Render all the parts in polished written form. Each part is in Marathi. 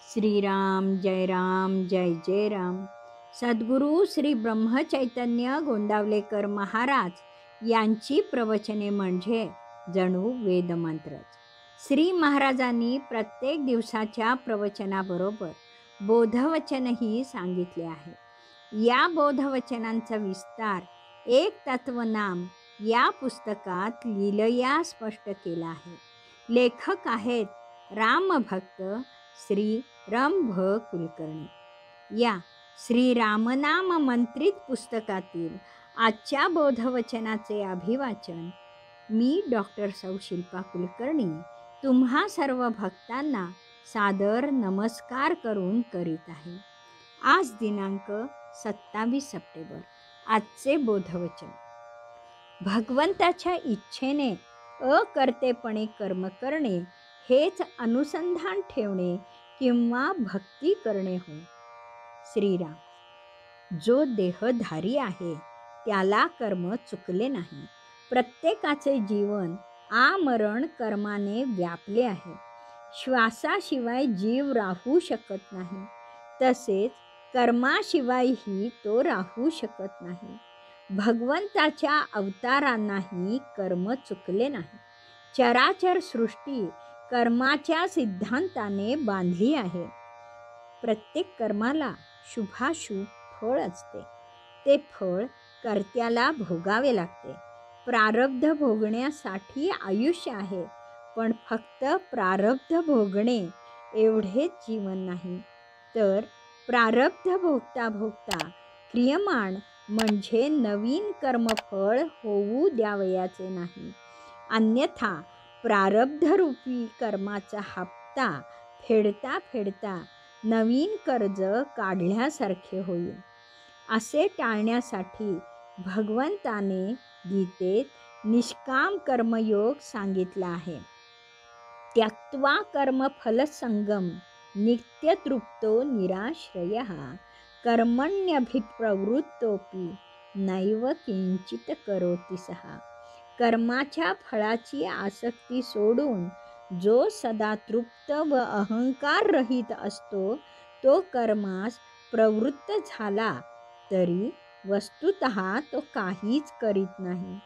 श्रीराम जय जय राम. सद्गुरू श्री ब्रह्मचैतन्य गोंदावलेकर महाराज यांची प्रवचने म्हणजे जणू वेदमंत्रच. श्री महाराजांनी प्रत्येक दिवसाच्या प्रवचनाबरोबर बोधवचनही सांगितले आहे. या बोधवचनांचा विस्तार एक तत्वनाम या पुस्तकात लीलया स्पष्ट केला आहे. लेखक आहेत रामभक्त श्री रंभ कुलकर्णी. या श्री रामनाम मंत्रित पुस्तकातील आजच्या बोधवचनाचे अभिवाचन मी डॉक्टर सौ शिल्पा कुलकर्णी तुम्हा सर्व भक्तांना सादर नमस्कार करून करीत आहे. आज दिनांक 27 सप्टेंबर. आजचे बोधवचन. भगवंताच्या इच्छेने अकर्तेपणे कर्म करणे हेच अनुसंधान ठेवणे किंवा भक्ती करणे होय. श्रीराम. जो देहधारी आहे त्याला कर्म चुकले नाही. प्रत्येकाचे जीवन आमरण कर्माने व्यापले आहे. श्वासाशिवाय जीव राहू शकत नाही, तसेच कर्माशिवायही तो राहू शकत नाही. भगवंताच्या अवतारांनाही कर्म चुकले नाही. चराचर सृष्टी कर्माच्या सिद्धांताने बांधली आहे. प्रत्येक कर्माला शुभाशुभ फळ असते. ते फळ कर्त्याला भोगावे लागते. प्रारब्ध भोगण्यासाठी आयुष्य आहे, पण फक्त प्रारब्ध भोगणे एवढेच जीवन नाही, तर प्रारब्ध भोगता भोगता क्रियमाण म्हणजे नवीन कर्मफळ होऊ द्यावयाचे नाही. अन्यथा प्रारब्धरूपी कर्माचा हप्ता फेडता फेडता नवीन कर्ज काढल्यासारखे होईल. असे टाळण्यासाठी भगवंताने गीतेत निष्काम कर्मयोग सांगितला आहे. त्यक्त्वा कर्मफलसंगम नित्यतृप्तो निराश्रयः कर्मण्यभिप्रवृत्तोपि नैव किंचित करोति सः. कर्माच्या फळाची आसक्ती सोडून जो सदा तृप्त व अहंकार रहित असतो, तो कर्मास प्रवृत्त झाला तरी वस्तुतः तो काहीच करीत नाही.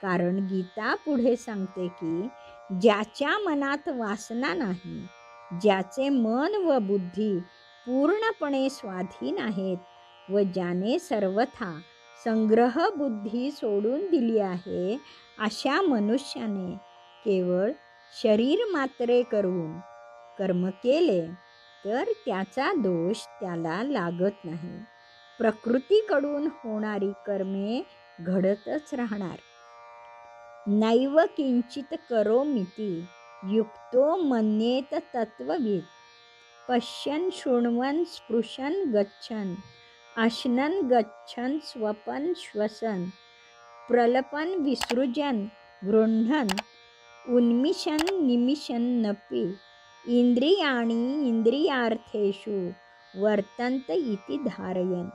कारण गीता पुढे सांगते की ज्याच्या मनात वासना नाही, ज्याचे मन व बुद्धी पूर्णपणे स्वाधीन आहेत व ज्याने सर्वथा संग्रह बुद्धी सोडून दिली आहे, अशा मनुष्याने केवळ शरीर मात्रे करून कर्म केले तर त्याचा दोष त्याला लागत नाही. प्रकृतीकडून होणारी कर्मे घडतच राहणार. नैव किंचित करोमीति युक्तो मन्येत तत्वविद पश्यन् शृण्वन् स्पृशन् गच्छन् अश्नन् गच्छन् स्वपन् श्वसन् प्रलपन् विसृजन् गृह्णन् उन्मिषन् निमिषन्नपि इंद्रियाणि इंद्रियार्थेषु वर्तन्त इति धारयन्.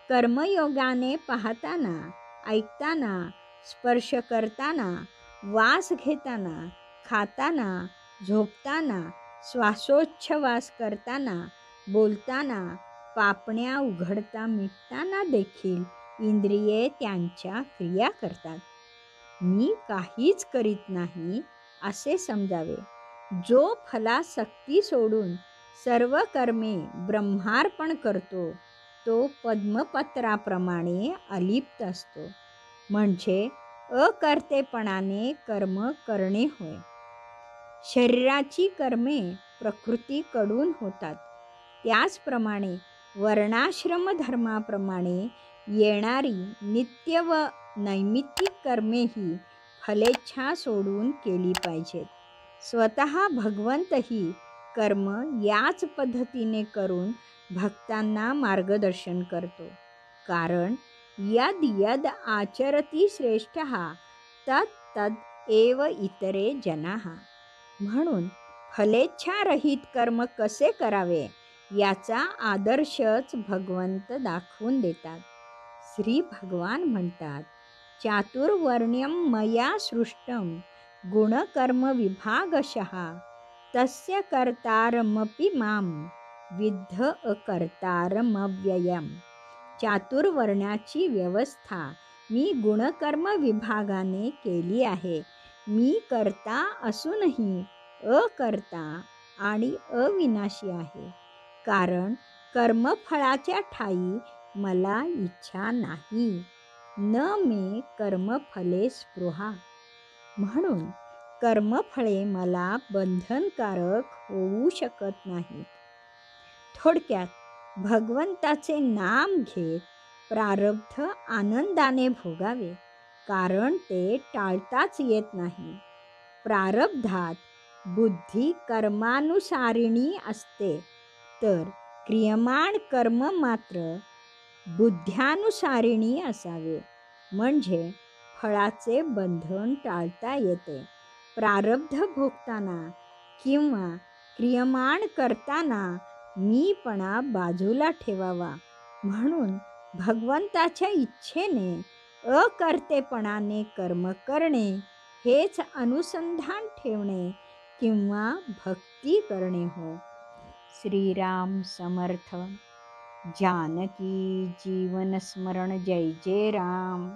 कर्मयोगाने पाहताना, ऐकताना, स्पर्श करताना, वास घेताना, खाताना, झोपताना, श्वासोच्छवास करताना, बोलताना, पापण्या उघडता मिटताना देखील इंद्रिये त्यांच्या क्रिया करतात. मी काहीच करीत नाही असे समजावे. जो फलासक्ती सोडून सर्व कर्मे ब्रह्मार्पण करतो, तो पद्मपत्राप्रमाणे अलिप्त असतो. म्हणजे अकर्तेपणाने कर्म करणे होय. शरीराची कर्मे प्रकृतीकडून होतात. त्याचप्रमाणे वर्णाश्रम धर्माप्रमाणे येणारी नित्य व नैमित्तिक कर्मेही फलेच्छा सोडून केली पाहिजेत. स्वतः भगवंतही कर्म याच पद्धतीने करून भक्तांना मार्गदर्शन करतो. कारण यद यद आचरति श्रेष्ठः तत् तद एव इतरे जनाः. म्हणून फलेच्छारहित कर्म कसे करावे याचा आदर्शच भगवंत दाखवून देतात. श्री भगवान म्हणतात, चातुर्वर्ण्यं मया सृष्टं गुणकर्म विभागशः तस्य कर्तारमपि मां विद्ध अकर्तारमव्ययम्. चातुर्वर्ण्याची व्यवस्था मी गुणकर्म विभागाने केली आहे. मी कर्ता असूनही अकर्ता आणि अविनाशी आहे, कारण कर्मफळाच्या ठायी मला इच्छा नाही. न मे कर्मफले स्पृहा. म्हणून कर्मफळे मला बंधनकारक होऊ शकत नाहीत. थोडक्यात भगवंताचे नाम घेत प्रारब्ध आनंदाने भोगावे, कारण ते टाळताच येत नाही. प्रारब्धात बुद्धी कर्मानुसारिणी असते, तर क्रियमाण कर्म मात्र बुद्ध्यानुसारिणी असावे, म्हणजे फळाचे बंधन टाळता येते. प्रारब्ध भोगताना किंवा क्रियमाण करताना मीपणा बाजूला ठेवावा, म्हणून भगवंताच्या इच्छेने अकर्तेपणाने कर्म करणे हेच अनुसंधान ठेवणे किंवा भक्ती करणे हो. श्रीराम समर्थ. जानकी जीवन स्मरण. जय जय राम.